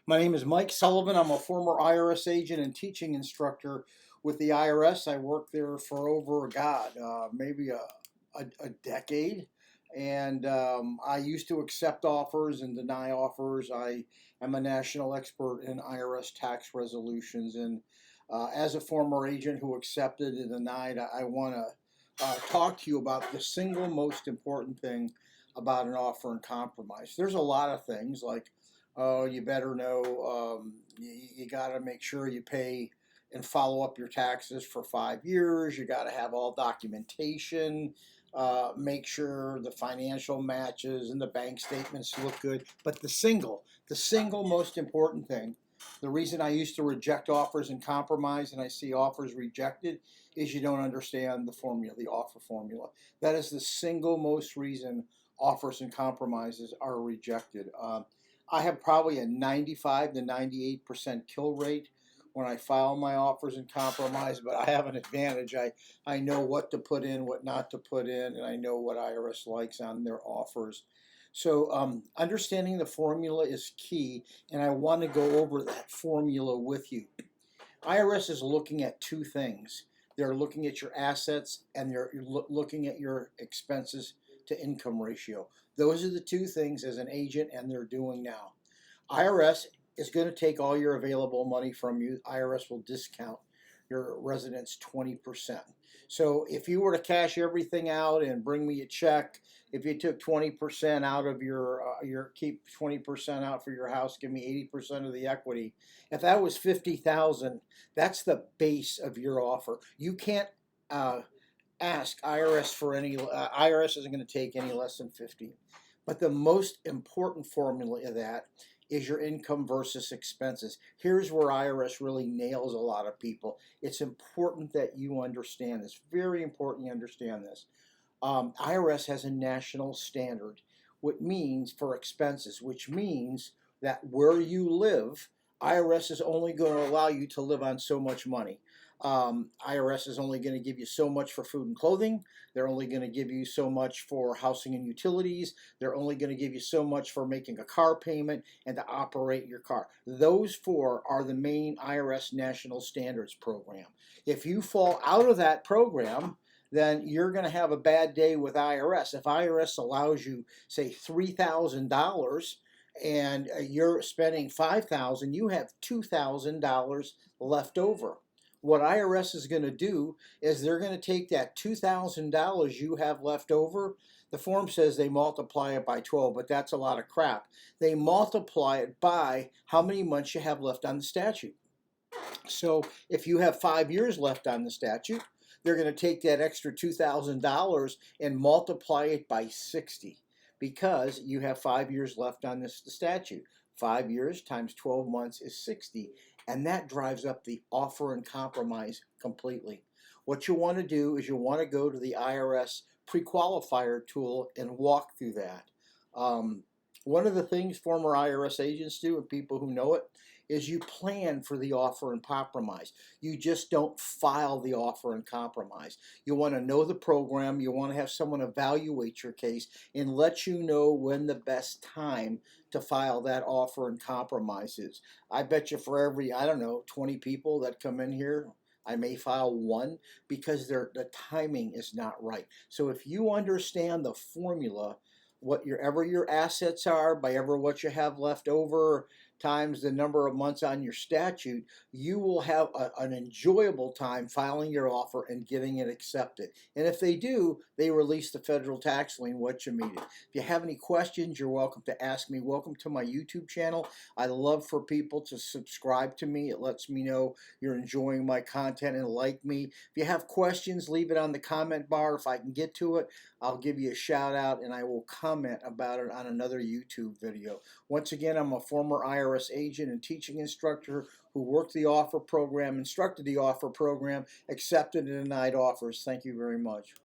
My name is Mike Sullivan. I'm a former IRS agent and teaching instructor with the IRS. I worked there for over, maybe a decade. And I used to accept offers and deny offers. I am a national expert in IRS tax resolutions. And as a former agent who accepted and denied, I want to talk to you about the single most important thing about an offer and compromise. There's a lot of things like, oh, you better know, you got to make sure you pay and follow up your taxes for 5 years. You got to have all documentation. Make sure the financial matches and the bank statements look good. But the single most important thing, the reason I used to reject offers and compromise and I see offers rejected is you don't understand the formula, the offer formula. That is the single most reason offers and compromises are rejected. I have probably a 95 to 98% kill rate when I file my offers and compromise, but I have an advantage. I know what to put in, what not to put in, and I know what IRS likes on their offers. So understanding the formula is key, and I want to go over that formula with you. IRS is looking at two things. They're looking at your assets and they're looking at your expenses to income ratio. Those are the two things as an agent, and they're doing now. IRS is going to take all your available money from you. IRS will discount your residence 20%. So if you were to cash everything out and bring me a check, if you took 20% out of your keep 20% out for your house, give me 80% of the equity. If that was 50,000, that's the base of your offer. You can't ask IRS for any. IRS isn't going to take any less than 50. But the most important formula of that is your income versus expenses. Here's where IRS really nails a lot of people. It's important that you understand this. Very important you understand this. IRS has a national standard, which means for expenses, which means that where you live, IRS is only going to allow you to live on so much money. IRS is only going to give you so much for food and clothing. They're only going to give you so much for housing and utilities. They're only going to give you so much for making a car payment and to operate your car. Those four are the main IRS National Standards program. If you fall out of that program, then you're going to have a bad day with IRS. If IRS allows you, say, $3,000 and you're spending $5,000, you have $2,000 left over. What IRS is going to do is they're going to take that $2,000 you have left over. The form says they multiply it by 12, but that's a lot of crap. They multiply it by how many months you have left on the statute. So if you have 5 years left on the statute, they're going to take that extra $2,000 and multiply it by 60 because you have 5 years left on this statute. 5 years times 12 months is 60, and that drives up the offer and compromise completely. What you want to do is you want to go to the IRS pre-qualifier tool and walk through that. One of the things former IRS agents do, and people who know it, is you plan for the offer and compromise. You just don't file the offer and compromise. You want to know the program. You want to have someone evaluate your case and let you know when the best time to file that offer and compromise is. I bet you for every, 20 people that come in here, I may file one because the timing is not right. So if you understand the formula, whatever your assets are by ever what you have left over times the number of months on your statute, you will have an enjoyable time filing your offer and getting it accepted. And if they do, they release the federal tax lien what you made it. If you have any questions, you're welcome to ask me. Welcome to my YouTube channel. I love for people to subscribe to me. It lets me know you're enjoying my content and like me. If you have questions, leave it on the comment bar. If I can get to it, I'll give you a shout out and I will comment about it on another YouTube video. Once again, I'm a former IRS agent and teaching instructor who worked the offer program, instructed the offer program, accepted and denied offers. Thank you very much.